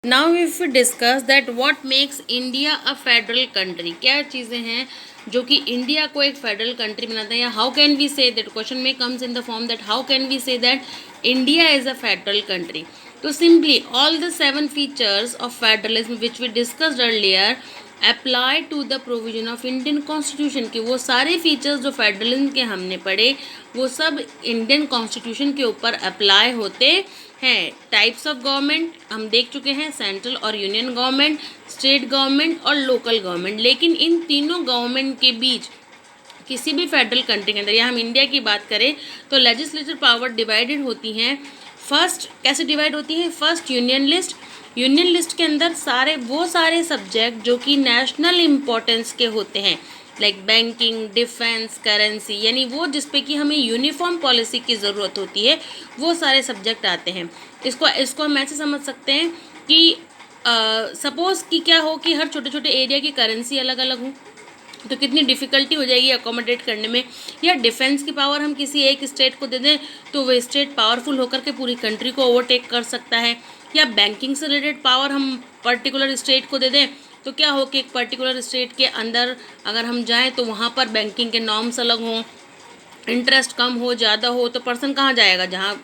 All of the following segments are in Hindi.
Now if discuss that what makes India a federal country, क्या चीज़ें हैं जो कि इंडिया को एक फेडरल कंट्री बनाता है, या how can we say that, question में comes in the form that how can we say that India is a federal country. तो simply all the 7 features of federalism which we discussed earlier apply to the provision of Indian constitution. के वो सारे फीचर्स जो फेडरलिज्म के हमने पढ़े वो सब इंडियन कॉन्स्टिट्यूशन के ऊपर अप्लाई होते हैं. टाइप्स ऑफ गवर्नमेंट हम देख चुके हैं, सेंट्रल और यूनियन गवर्नमेंट, स्टेट गवर्नमेंट और लोकल गवर्नमेंट. लेकिन इन तीनों गवर्नमेंट के बीच किसी भी फेडरल कंट्री के अंदर, या हम इंडिया की बात करें तो लेजिस्लेटिव पावर डिवाइडेड होती हैं. फर्स्ट कैसे डिवाइड होती है? First union list. Union list के अंदर सारे सब्जेक्ट जो कि नेशनल इम्पोर्टेंस के होते हैं, लाइक बैंकिंग, डिफेंस, करेंसी, यानी वो जिस पे कि हमें यूनिफॉर्म पॉलिसी की ज़रूरत होती है, वो सारे सब्जेक्ट आते हैं. इसको हम ऐसे समझ सकते हैं कि सपोज़ कि क्या हो कि हर छोटे छोटे एरिया की करेंसी अलग अलग हो, तो कितनी डिफ़िकल्टी हो जाएगी अकोमोडेट करने में. या डिफेंस की पावर हम किसी एक स्टेट को दे दें तो वो स्टेट पावरफुल होकर के पूरी कंट्री को ओवरटेक कर सकता है. या बैंकिंग से रिलेटेड पावर हम पर्टिकुलर स्टेट को दे दें तो क्या हो कि एक पर्टिकुलर स्टेट के अंदर अगर हम जाएं तो वहाँ पर बैंकिंग के नॉर्म्स अलग हों, इंटरेस्ट कम हो ज़्यादा हो, तो पर्सन कहाँ जाएगा? जहाँ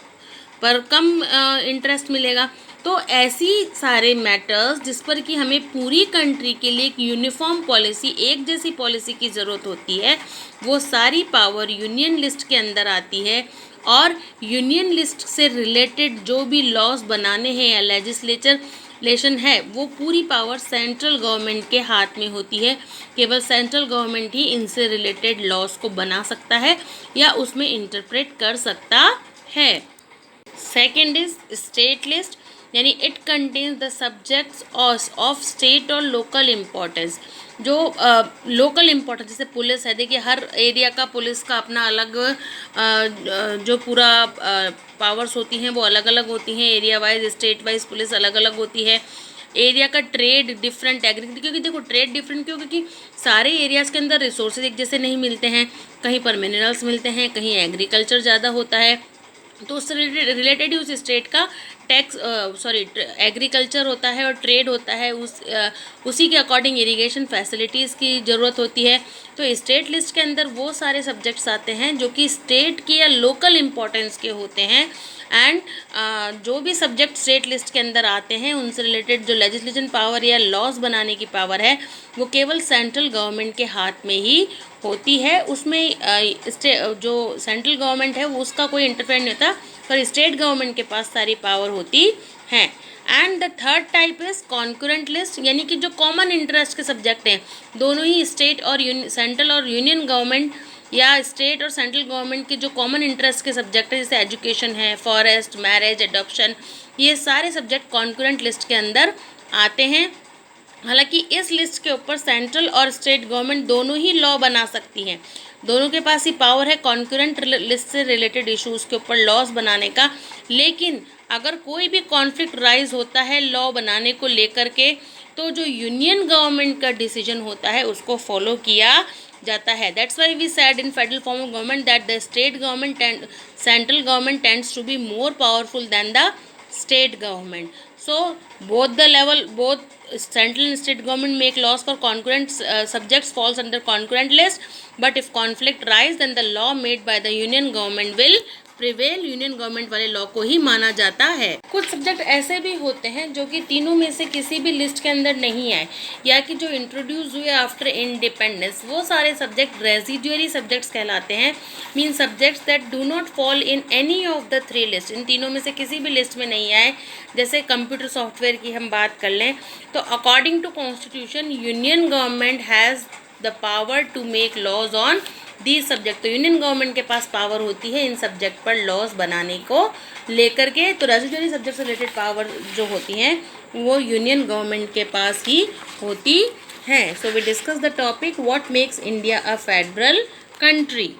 पर कम इंटरेस्ट मिलेगा. तो ऐसी सारे मैटर्स जिस पर कि हमें पूरी कंट्री के लिए एक यूनिफॉर्म पॉलिसी, एक जैसी पॉलिसी की ज़रूरत होती है, वो सारी पावर यूनियन लिस्ट के अंदर आती है. और यूनियन लिस्ट से रिलेटेड जो भी लॉज बनाने हैं या लेजिस्लेशन है, वो पूरी पावर सेंट्रल गवर्नमेंट के हाथ में होती है. केवल सेंट्रल गवर्नमेंट ही इनसे रिलेटेड लॉज को बना सकता है या उसमें इंटरप्रेट कर सकता है. सेकेंड इज स्टेट लिस्ट, यानी it contains the subjects of state और लोकल इम्पोर्टेंस. जो लोकल इम्पोर्टेंस, जैसे पुलिस है, देखिए हर एरिया का पुलिस का अपना अलग जो पूरा पावर्स होती हैं वो अलग अलग होती हैं. Area wise, state wise police अलग अलग होती है. एरिया का ट्रेड डिफरेंट, एग्रीकल्चर, क्योंकि देखो ट्रेड डिफरेंट क्यों? क्योंकि सारे एरियाज़ के अंदर रिसोर्सेज एक जैसे नहीं मिलते हैं. कहीं पर मिनरल्स मिलते हैं, कहीं एग्रीकल्चर ज़्यादा होता है, तो उससे रिलेटेड ही उस स्टेट का टैक्स एग्रीकल्चर होता है और ट्रेड होता है. उसी के अकॉर्डिंग इरिगेशन फैसिलिटीज़ की ज़रूरत होती है. तो स्टेट लिस्ट के अंदर वो सारे सब्जेक्ट्स आते हैं जो कि स्टेट के या लोकल इम्पोर्टेंस के होते हैं. एंड जो भी सब्जेक्ट स्टेट लिस्ट के अंदर आते हैं उनसे रिलेटेड जो लेजिस्लेशन पावर या लॉज बनाने की पावर है वो केवल सेंट्रल गवर्नमेंट के हाथ में ही होती है. उसमें जो सेंट्रल गवर्नमेंट है वो उसका कोई इंटरफेयर नहीं होता, पर स्टेट गवर्नमेंट के पास सारी पावर होती है. And the third type is concurrent list, यानी कि जो कॉमन इंटरेस्ट के सब्जेक्ट हैं, दोनों ही स्टेट और सेंट्रल और यूनियन गवर्नमेंट या स्टेट और सेंट्रल गवर्नमेंट के जो कॉमन इंटरेस्ट के सब्जेक्ट हैं, जैसे एजुकेशन है, फॉरेस्ट, मैरिज, एडॉप्शन, ये सारे सब्जेक्ट कॉन्करेंट लिस्ट के अंदर आते हैं. हालांकि इस लिस्ट के ऊपर सेंट्रल और स्टेट गवर्नमेंट दोनों ही लॉ बना सकती हैं. दोनों के पास ही पावर है कॉन्करेंट लिस्ट से रिलेटेड इश्यूज़ के ऊपर लॉज बनाने का. लेकिन अगर कोई भी कॉन्फ्लिक्ट राइज होता है लॉ बनाने को लेकर के, तो जो यूनियन गवर्नमेंट का डिसीजन होता है उसको फॉलो किया जाता है. That's why we said in federal form of government that the state government and central government tends to be more powerful than the state government. So both central and state government make laws for concurrent subjects falls under concurrent list, but if conflict rise then the law made by the union government will prevail. Union government वाले लॉ को ही माना जाता है. कुछ सब्जेक्ट ऐसे भी होते हैं जो कि तीनों में से किसी भी लिस्ट के अंदर नहीं आए, या कि जो इंट्रोड्यूस हुए आफ्टर इंडिपेंडेंस, वो सारे सब्जेक्ट रेजिडुअरी सब्जेक्ट्स कहलाते हैं. Mean subjects that do not fall in any of the 3 list, इन तीनों में से किसी भी लिस्ट में नहीं आए. जैसे कंप्यूटर सॉफ्टवेयर की हम बात कर लें तो according to constitution union government has the power to make laws on these subject. तो यूनियन गवर्नमेंट के पास पावर होती है इन सब्जेक्ट पर लॉज बनाने को लेकर के. तो रेजिडुअरी सब्जेक्ट से रिलेटेड पावर जो होती हैं वो यूनियन गवर्नमेंट के पास ही होती हैं. So we discuss the topic what makes India a federal country.